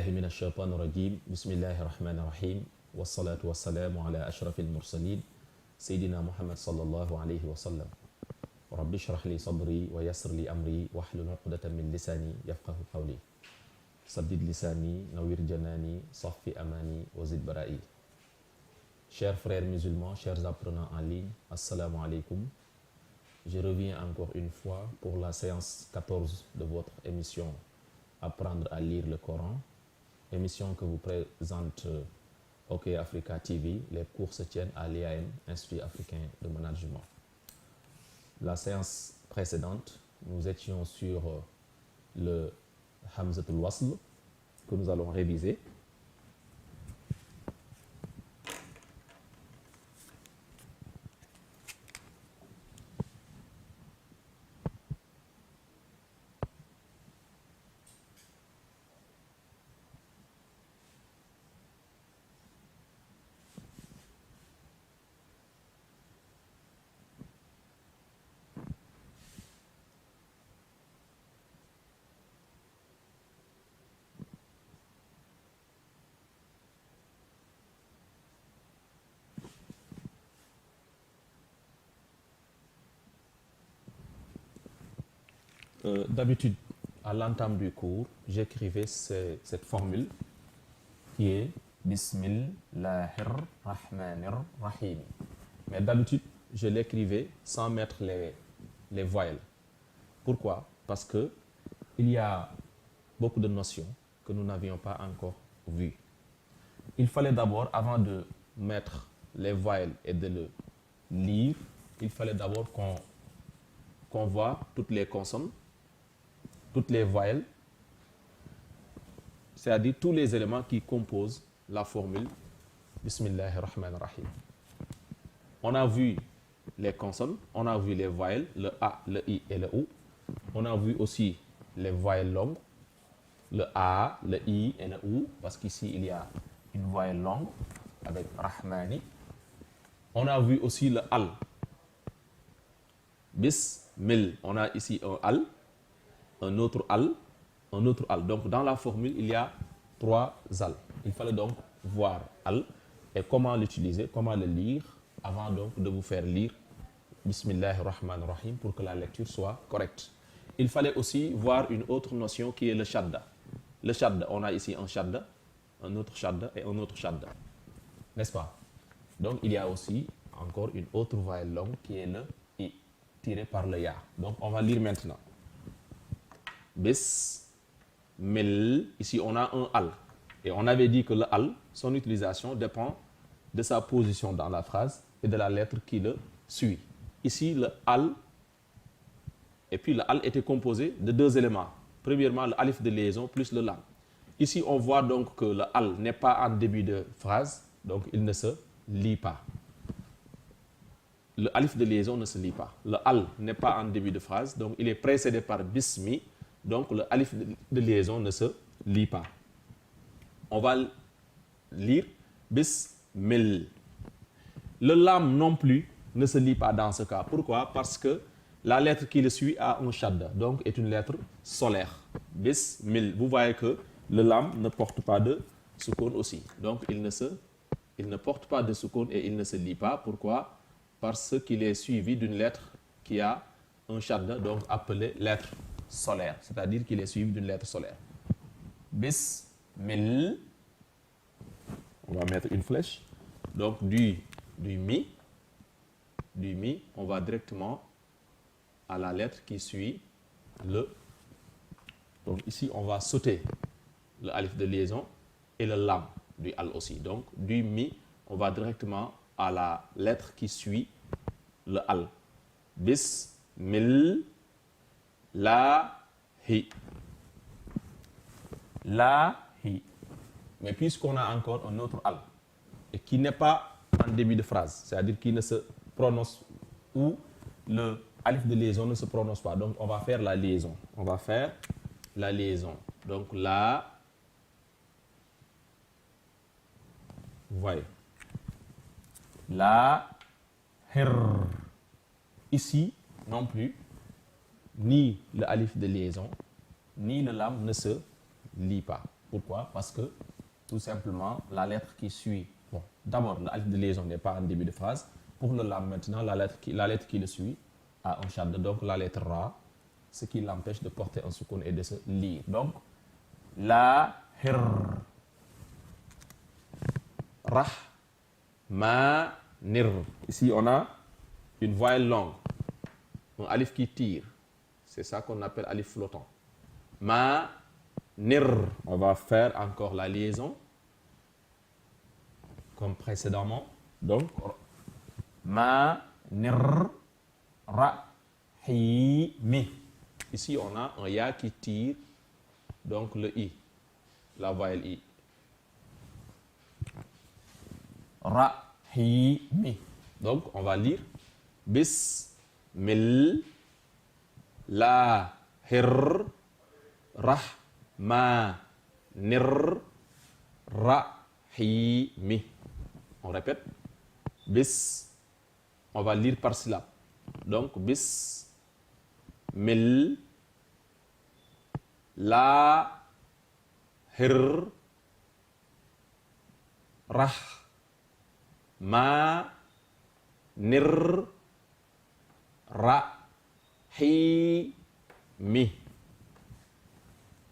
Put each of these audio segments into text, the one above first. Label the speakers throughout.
Speaker 1: بالله من الشيطان الرجيم بسم الله الرحمن الرحيم والصلاة والسلام على أشرف المرسلين سيدنا محمد صلى الله عليه وسلم رب اشرح لي صدري ويسر لي أمري واحلل عقدة من لساني يفقه قولي سدد لساني نوّر جناني صفي أماني وزد برائي. Chers frères musulmans, chers apprenants en ligne, assalamu alaikum. Je reviens encore une fois pour la séance 14 de votre émission Apprendre à lire le Coran, émission que vous présente OK Africa TV. Les cours se tiennent à l'IAM, Institut africain de management. La séance précédente, nous étions sur le Hamzatul Wasl que nous allons réviser. D'habitude, à l'entame du cours, j'écrivais cette formule qui est Bismillahir Rahmanir Rahim. Mais d'habitude, je l'écrivais sans mettre les voyelles. Pourquoi? Parce que il y a beaucoup de notions que nous n'avions pas encore vues. Il fallait d'abord, avant de mettre les voyelles et de le lire, il fallait d'abord qu'on voit toutes les consonnes, toutes les voyelles, c'est-à-dire tous les éléments qui composent la formule Bismillahir Rahmanir Rahim. On a vu les consonnes, on a vu les voyelles, le A, le I et le O. On a vu aussi les voyelles longues, le A, le I et le O, parce qu'ici il y a une voyelle longue avec Rahmani. On a vu aussi le Al. Bismil, on a ici un Al, un autre Al, un autre Al. Donc dans la formule, il y a 3 Al. Il fallait donc voir Al et comment l'utiliser, comment le lire, avant donc de vous faire lire Bismillahir Rahmanir Rahim pour que la lecture soit correcte. Il fallait aussi voir une autre notion qui est le shadda. Le shadda, on a ici un shadda, un autre shadda et un autre shadda. N'est-ce pas? Donc il y a aussi encore une autre voyelle longue qui est le I, tiré par le Ya. Donc on va lire maintenant. Bismil, ici on a un Al. Et on avait dit que le Al, son utilisation dépend de sa position dans la phrase et de la lettre qui le suit. Ici, le Al, et puis le Al était composé de 2 éléments. Premièrement, le alif de liaison plus le lam. Ici, on voit donc que le Al n'est pas en début de phrase, donc il ne se lit pas. Le alif de liaison ne se lit pas. Le Al n'est pas en début de phrase, donc il est précédé par Bismi, donc le alif de liaison ne se lit pas. On va lire Bismil. Le lam non plus ne se lit pas dans ce cas. Pourquoi? Parce que la lettre qui le suit a un shadda, donc est une lettre solaire. Bismil. Vous voyez que le lam ne porte pas de soukoun aussi. Donc il ne porte pas de soukoun et il ne se lit pas. Pourquoi? Parce qu'il est suivi d'une lettre qui a un shadda, donc appelée lettre solaire. C'est-à-dire qu'il est suivi d'une lettre solaire. Bismil. On va mettre une flèche. Donc du mi, on va directement à la lettre qui suit le. Donc ici, on va sauter le alif de liaison et le lam du al aussi. Donc du mi, on va directement à la lettre qui suit le al. Bismil, la, hi. La, hi. Mais puisqu'on a encore un autre al, et qui n'est pas en début de phrase, c'est-à-dire qui ne se prononce, ou le alif de liaison ne se prononce pas. Donc on va faire la liaison. On va faire la liaison. Donc la, vous voyez, la, hir. Ici, non plus, ni le alif de liaison, ni le lam ne se lit pas. Pourquoi? Parce que tout simplement, la lettre qui suit, bon, d'abord, l'alif de liaison n'est pas en début de phrase. Pour le lam maintenant, la lettre qui le suit a un shadda, donc la lettre ra, ce qui l'empêche de porter un soukoun et de se lire. Donc, la hir, rah, ma, nir. Ici, on a une voyelle longue, un alif qui tire. C'est ça qu'on appelle alif flottant. Ma, nir. On va faire encore la liaison, comme précédemment. Donc, ma, nir, ra, hi, mi. Ici, on a un ya qui tire, donc le i, la voyelle i. Ra, hi, mi. Donc, on va lire bis, mil, la, hir, rah, ma, nir, ra, hi, mi. On répète. Bis, on va lire par syllabe. Donc, bis, mil, la, hir, rah, ma, nir, ra, hi, mi.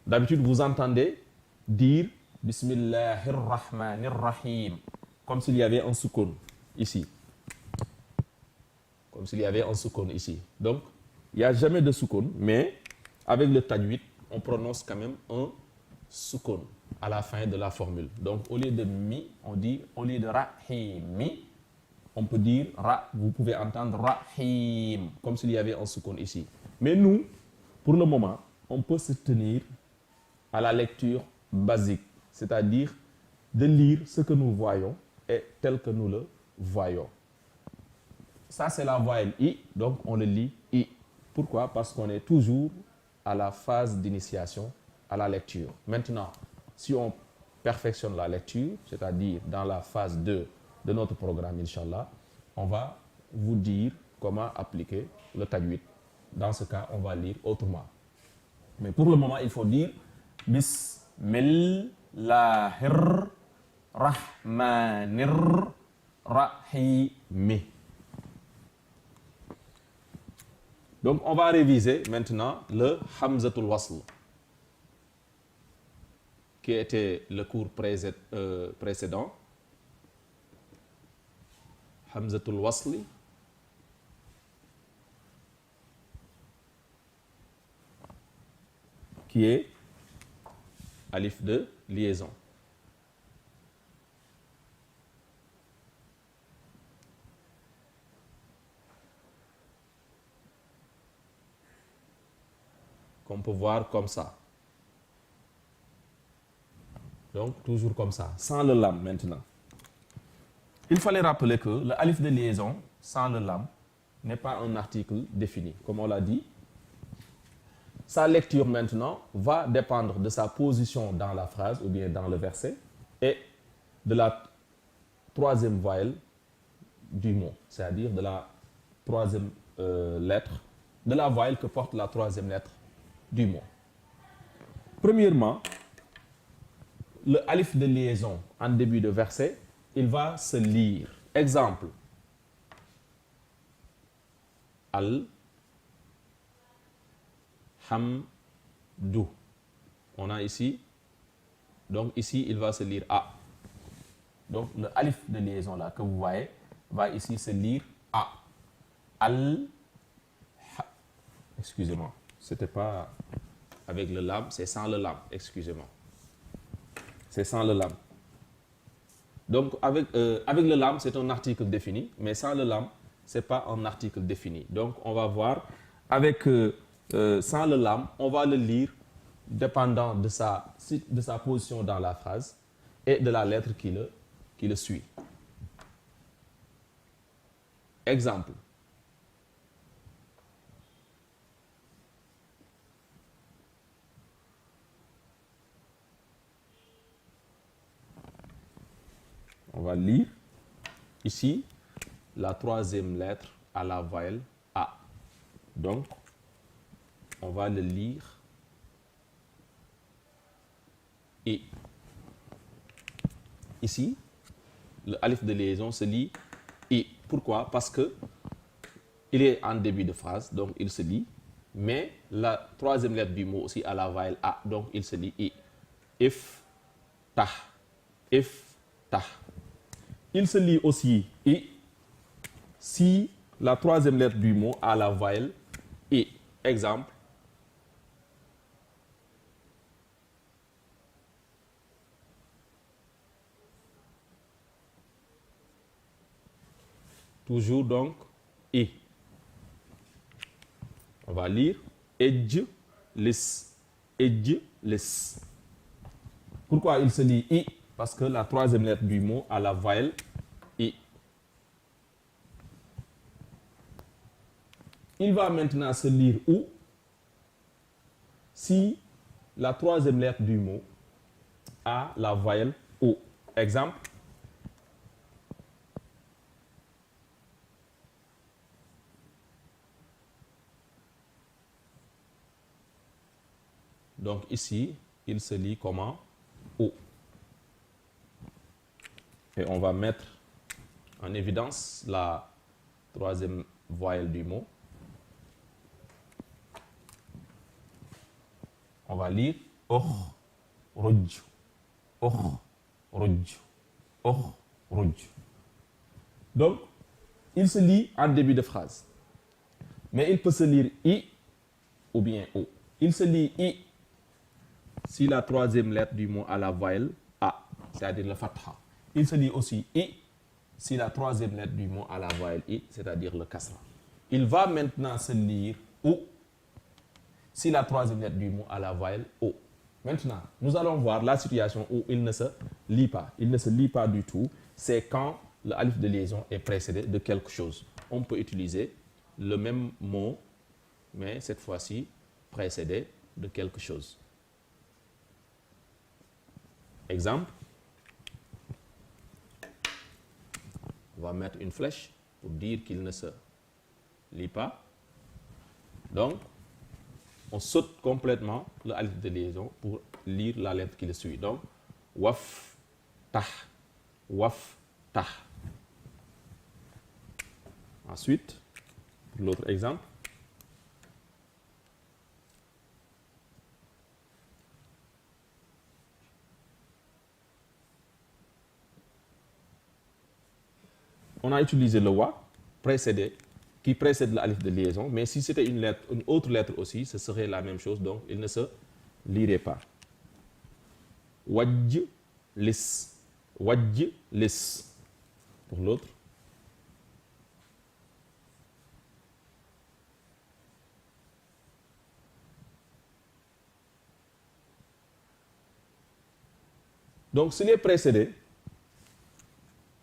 Speaker 1: D'habitude, vous entendez dire Bismillahirrahmanirrahim, comme s'il y avait un soukoun ici. Comme s'il y avait un soukoun ici. Donc, il n'y a jamais de soukoun, mais avec le tajwid, on prononce quand même un soukoun à la fin de la formule. Donc, au lieu de mi, on dit, au lieu de rahimi, on peut dire ra, vous pouvez entendre rahim, comme s'il y avait un soukoun ici. Mais nous, pour le moment, on peut se tenir à la lecture basique, c'est-à-dire de lire ce que nous voyons et tel que nous le voyons. Ça, c'est la voyelle I, donc on le lit I. Pourquoi? Parce qu'on est toujours à la phase d'initiation à la lecture. Maintenant, si on perfectionne la lecture, c'est-à-dire dans la phase 2 de notre programme, Inch'Allah, on va vous dire comment appliquer le tajwid. Dans ce cas, on va lire autrement. Mais pour le moment, il faut dire Bismillahirrahmanirrahim. Donc, on va réviser maintenant le Hamzatul Wasl, qui était le cours précédent. Hamzatul Wasli, qui est alif de liaison. Qu'on peut voir comme ça. Donc, toujours comme ça, sans le lam maintenant. Il fallait rappeler que le alif de liaison, sans le lam, n'est pas un article défini, comme on l'a dit. Sa lecture maintenant va dépendre de sa position dans la phrase ou bien dans le verset et de la troisième voyelle du mot, c'est-à-dire de la troisième lettre, de la voyelle que porte la troisième lettre du mot. Premièrement, le alif de liaison en début de verset, il va se lire. Exemple. Al, hamdu. On a ici. Donc ici, il va se lire A. Donc le alif de liaison là que vous voyez va ici se lire A. Al, excusez-moi. C'était pas avec le lam, c'est sans le lam. Excusez-moi. C'est sans le lam. Donc, avec le lam, c'est un article défini, mais sans le lam, ce n'est pas un article défini. Donc, on va voir, avec sans le lam, on va le lire dépendant de sa position dans la phrase et de la lettre qui le suit. Exemple. On va lire ici la troisième lettre à la voyelle A. Donc, on va le lire I. Ici, le alif de liaison se lit I. Pourquoi? Parce que il est en début de phrase, donc il se lit, mais la troisième lettre du mot aussi a la voyelle A, donc il se lit I. If, tah, if, tah. Il se lit aussi I si la troisième lettre du mot a la voyelle I. Exemple. Toujours donc I. On va lire edge, lis. Edge, lis. Pourquoi il se lit I? Parce que la troisième lettre du mot a la voyelle I. Il va maintenant se lire OU si la troisième lettre du mot a la voyelle O. Exemple. Donc ici, il se lit comment? O. Et on va mettre en évidence la troisième voyelle du mot. On va lire och, ruj, och, ruj, och, ruj. Donc, il se lit en début de phrase. Mais il peut se lire I ou bien O. Il se lit I si la troisième lettre du mot a la voyelle A, c'est-à-dire le fatha. Il se lit aussi I si la troisième lettre du mot a la voyelle I, c'est-à-dire le kasra. Il va maintenant se lire OU si la troisième lettre du mot a la voyelle O. Maintenant, nous allons voir la situation où il ne se lit pas. Il ne se lit pas du tout. C'est quand le alif de liaison est précédé de quelque chose. On peut utiliser le même mot, mais cette fois-ci précédé de quelque chose. Exemple. On va mettre une flèche pour dire qu'il ne se lit pas. Donc, on saute complètement le alif de liaison pour lire la lettre qui le suit. Donc, waf, tah, waf, tah. Ensuite, pour l'autre exemple. On a utilisé le wa précédé, qui précède l'alif de liaison, mais si c'était une autre lettre aussi, ce serait la même chose, donc il ne se lirait pas. Wajj, lis. Wajj, lis. Pour l'autre. Donc, s'il est précédé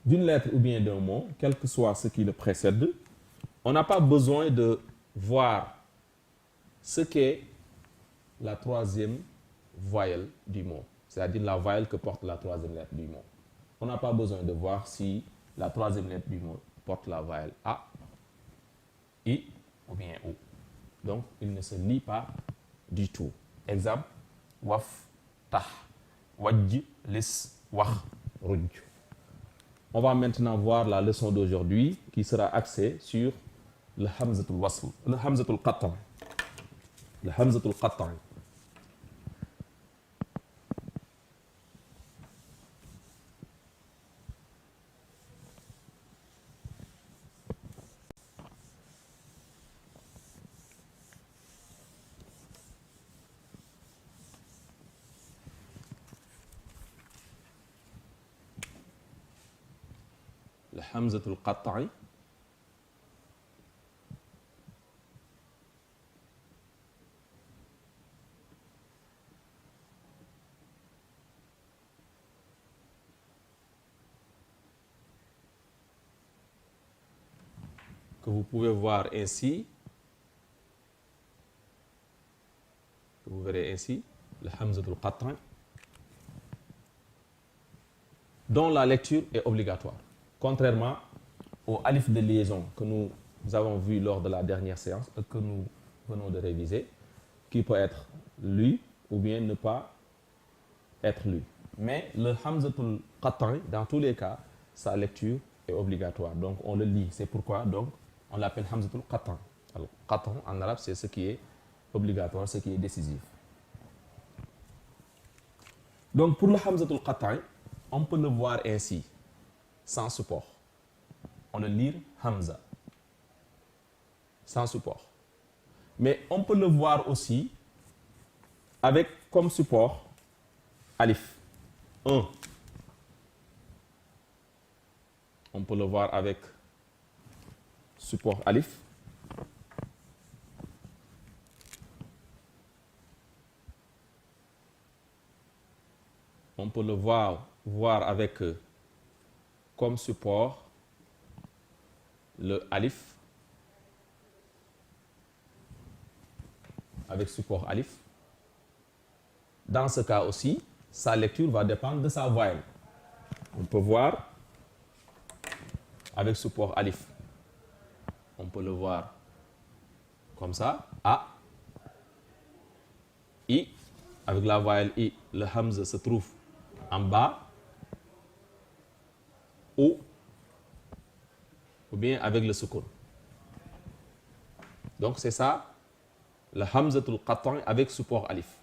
Speaker 1: d'une lettre ou bien d'un mot, quel que soit ce qui le précède, on n'a pas besoin de voir ce qu'est la troisième voyelle du mot, c'est-à-dire la voyelle que porte la troisième lettre du mot. On n'a pas besoin de voir si la troisième lettre du mot porte la voyelle A, I ou bien O. Donc, il ne se lit pas du tout. Exemple, waf, tah, wajj, lis, wah, ruj. On va maintenant voir la leçon d'aujourd'hui qui sera axée sur le hamzatul wasl, le hamzatul qat'a. Le hamzatul qat'a. Le hamzatul qat'a. Que vous pouvez voir ainsi, que vous verrez ainsi, le hamzatul qat'a, dont la lecture est obligatoire, contrairement au alif de liaison que nous avons vu lors de la dernière séance et que nous venons de réviser, qui peut être lu ou bien ne pas être lu. Mais le hamzatul qat'i, dans tous les cas, sa lecture est obligatoire. Donc on le lit. C'est pourquoi donc, on l'appelle hamzatul qat'i. Alors, qat'i en arabe, c'est ce qui est obligatoire, ce qui est décisif. Donc pour le hamzatul qat'i, on peut le voir ainsi, sans support. On le lit hamza, sans support. Mais on peut le voir aussi avec comme support alif. 1. On peut le voir avec support alif. On peut le voir avec comme support le alif, avec support alif. Dans ce cas aussi, sa lecture va dépendre de sa voyelle. On peut voir avec support alif. On peut le voir comme ça, A, I, avec la voyelle I, le hamza se trouve en bas, ou bien avec le sukun. Donc c'est ça, le hamzatul qat'i avec support alif.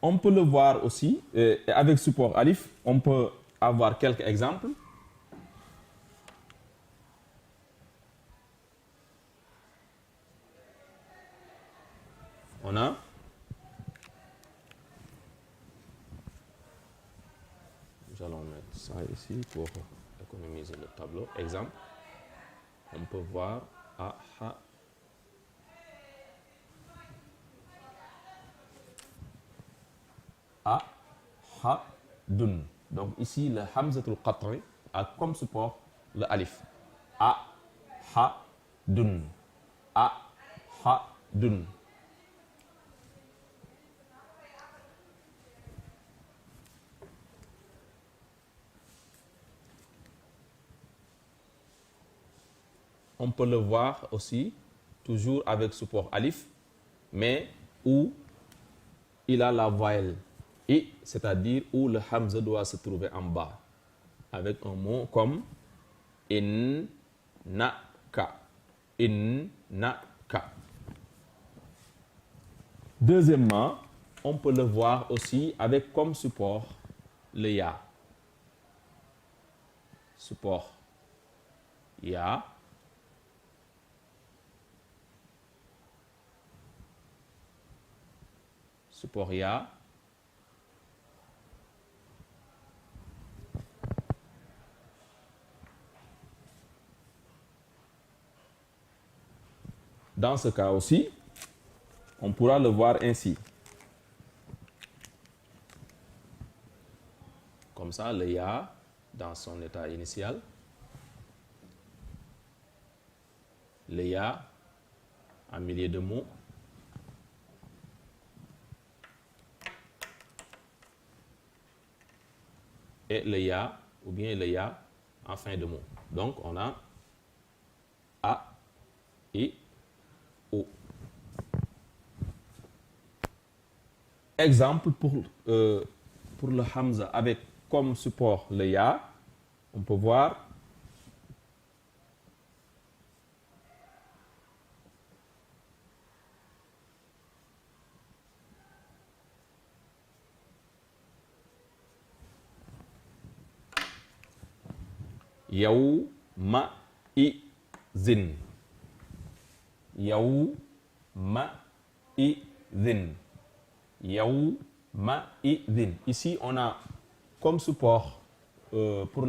Speaker 1: On peut le voir aussi, avec support alif, on peut avoir quelques exemples. On a nous allons mettre ça ici pour économiser le tableau. Exemple, on peut voir aha, ahadun. Donc ici le hamzatul qat'i a comme support le alif. Ahadun, ahadun. On peut le voir aussi, toujours avec support alif, mais où il a la voyelle I, c'est-à-dire où le hamza doit se trouver en bas, avec un mot comme innaka. Innaka. Deuxièmement, on peut le voir aussi avec comme support le ya. Support ya. Support ya. Dans ce cas aussi, on pourra le voir ainsi. Comme ça, le ya dans son état initial. Le ya en milieu de mots. Et le ya, ou bien le ya en fin de mot. Donc, on a A, I, O. Exemple pour le hamza avec comme support le ya, on peut voir yawma izin. Yawma izin. Yawma izin. Ici, on a comme support pour